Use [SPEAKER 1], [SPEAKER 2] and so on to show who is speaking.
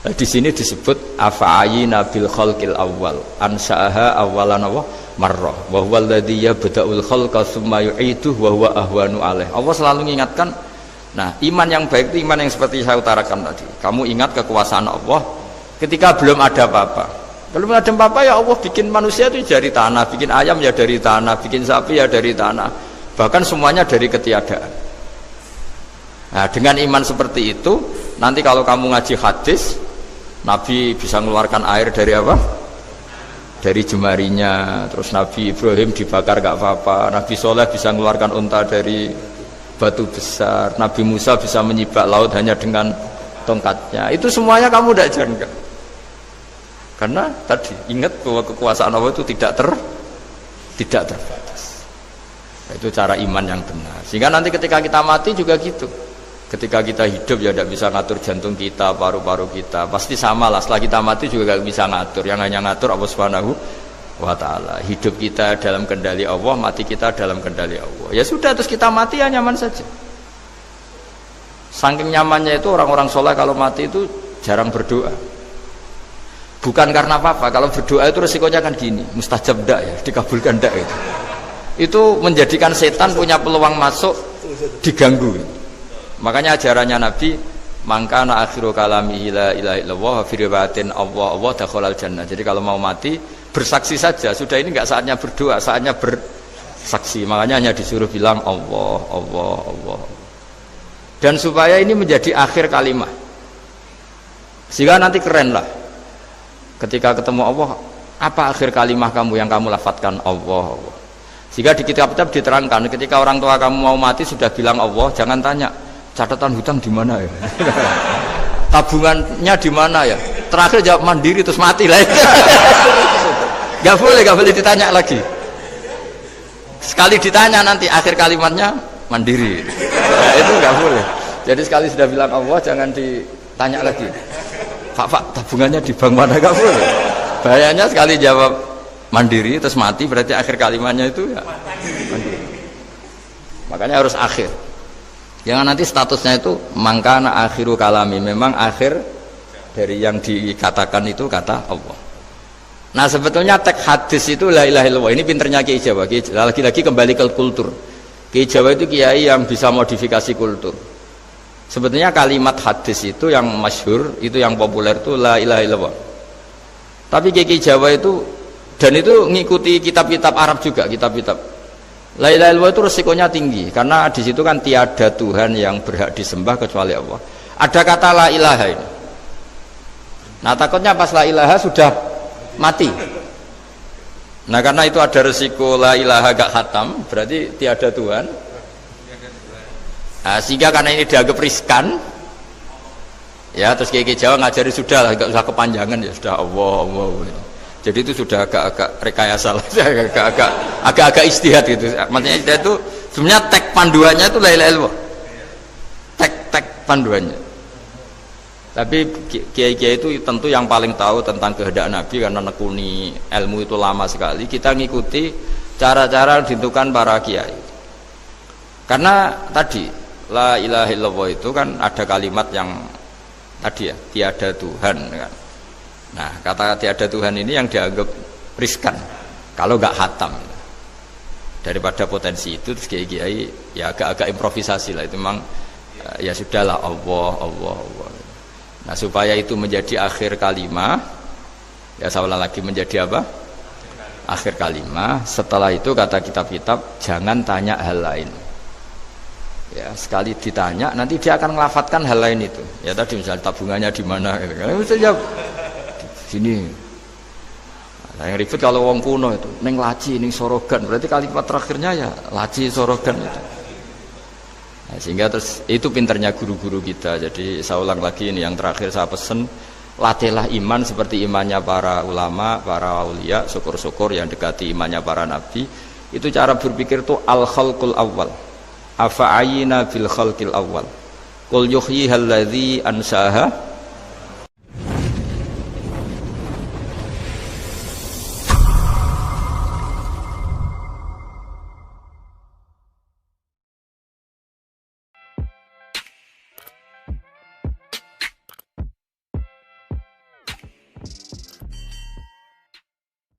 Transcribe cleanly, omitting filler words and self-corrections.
[SPEAKER 1] Di sini disebut afa'ayina bil khalqil awal ansa'aha awalan marrah wa huwa alladhi yabda'ul khalqa tsumma yu'iduhu wa huwa ahwanu alaih. Allah selalu mengingatkan. Nah, iman yang baik itu iman yang seperti saya utarakan tadi. Kamu ingat kekuasaan Allah ketika belum ada apa-apa. Belum ada apa-apa ya Allah bikin manusia itu dari tanah, bikin ayam ya dari tanah, bikin sapi ya dari tanah. Bahkan semuanya dari ketiadaan. Nah, dengan iman seperti itu, nanti kalau kamu ngaji hadis, Nabi bisa mengeluarkan air dari apa? Dari jemarinya. Terus Nabi Ibrahim dibakar gak apa-apa. Nabi Soleh bisa mengeluarkan unta dari batu besar. Nabi Musa bisa menyibak laut hanya dengan tongkatnya. Itu semuanya kamu tidak jangka. Karena tadi ingat bahwa kekuasaan Allah itu tidak terbatas. Itu cara iman yang benar. Sehingga nanti ketika kita mati juga gitu. Ketika kita hidup ya tidak bisa ngatur jantung kita, paru-paru kita. Pasti sama lah. Setelah kita mati juga tidak bisa ngatur. Yang hanya ngatur Allah Subhanahu wa ta'ala. Hidup kita dalam kendali Allah, mati kita dalam kendali Allah. Ya sudah, terus kita mati ya nyaman saja. Saking nyamannya itu orang-orang soleh kalau mati itu jarang berdoa. Bukan karena apa-apa. Kalau berdoa itu resikonya kan gini, mustajab ndak ya, dikabulkan ndak itu. Itu menjadikan setan punya peluang masuk, diganggu. Makanya ajarannya Nabi, mangkana akhiru kalamihi la ilaha illallah fi riwayatin Allah dakhalal jannah. Jadi kalau mau mati bersaksi saja, sudah ini enggak saatnya berdoa, saatnya bersaksi. Makanya hanya disuruh bilang Allah, Allah, Allah. Dan supaya ini menjadi akhir kalimat. Sehingga nanti keren lah. Ketika ketemu Allah, apa akhir kalimat kamu yang kamu lafadzkan? Allah, Allah. Sehingga di kitab-kitab diterangkan, ketika orang tua kamu mau mati sudah bilang Allah, jangan tanya catatan hutang di mana ya, tabungannya di mana ya, terakhir jawab mandiri terus mati lah. Gak boleh ditanya lagi. Sekali ditanya nanti akhir kalimatnya mandiri. Itu gak boleh. Jadi sekali sudah bilang Allah jangan ditanya lagi. Pak tabungannya di bank mana, gak boleh. Bahayanya sekali jawab mandiri terus mati berarti akhir kalimatnya itu ya mandiri. Makanya harus akhir. Jangan nanti statusnya itu mangkana akhiru kalami, memang akhir dari yang dikatakan itu kata Allah. Nah sebetulnya teks hadis itu la ilaha illallah. Ini pinternya Kiai Jawa. Lagi-lagi kembali ke kultur. Kiai Jawa itu kiai yang bisa modifikasi kultur. Sebetulnya kalimat hadis itu yang masyhur, itu yang populer itu la ilaha illallah. Tapi Kiai Jawa itu, dan itu ngikuti kitab-kitab Arab juga, kitab-kitab. La ilaha illallah itu resikonya tinggi karena di situ kan tiada Tuhan yang berhak disembah kecuali Allah. Ada kata la ilaha ini. Nah takutnya pas la ilaha sudah mati. Nah karena itu ada resiko la ilaha gak khatam, berarti tiada Tuhan. Nah, sehingga karena ini dianggap riskan, ya terus Kiai Jawa ngajari sudah lah, gak usah kepanjangan ya sudah Allah, Allah. Jadi itu sudah agak-agak rekayasa lah, agak-agak istihad gitu. Maksudnya itu sebenarnya teks panduannya itu la ilaha illallah. Teks panduannya. Tapi kiai-kiai itu tentu yang paling tahu tentang kehendak Nabi karena nekuni ilmu itu lama sekali. Kita ngikuti cara-cara ditentukan para kiai. Karena tadi la ilaha illallah itu kan ada kalimat yang tadi ya, tiada Tuhan kan. Nah kata tiada Tuhan ini yang dianggap riskan kalau gak khatam. Daripada potensi itu terus kiai-kiai ya agak-agak improvisasi lah, itu memang ya sudahlah Allah, Allah, Allah. Nah supaya itu menjadi akhir kalimat, ya saya ulang lagi menjadi apa? Akhir kalimat. Setelah itu kata kitab-kitab jangan tanya hal lain. Ya sekali ditanya nanti dia akan ngelafatkan hal lain itu. Ya tadi misalnya tabungannya di mana? Gitu. Ya, sini. Nah, yang ribet kalau wong kuno itu neng laci, neng sorogan. Berarti kalimat terakhirnya ya laci sorogan itu. Nah, sehingga terus itu pinternya guru-guru kita. Jadi saya ulang lagi ini yang terakhir saya pesen, latihlah iman seperti imannya para ulama, para aulia, syukur-syukur yang dekati imannya para nabi. Itu cara berpikir tuh al khalqul awal. Afa'ayina bil khalqil awal. Qul yuhyihal ladzi ansaaha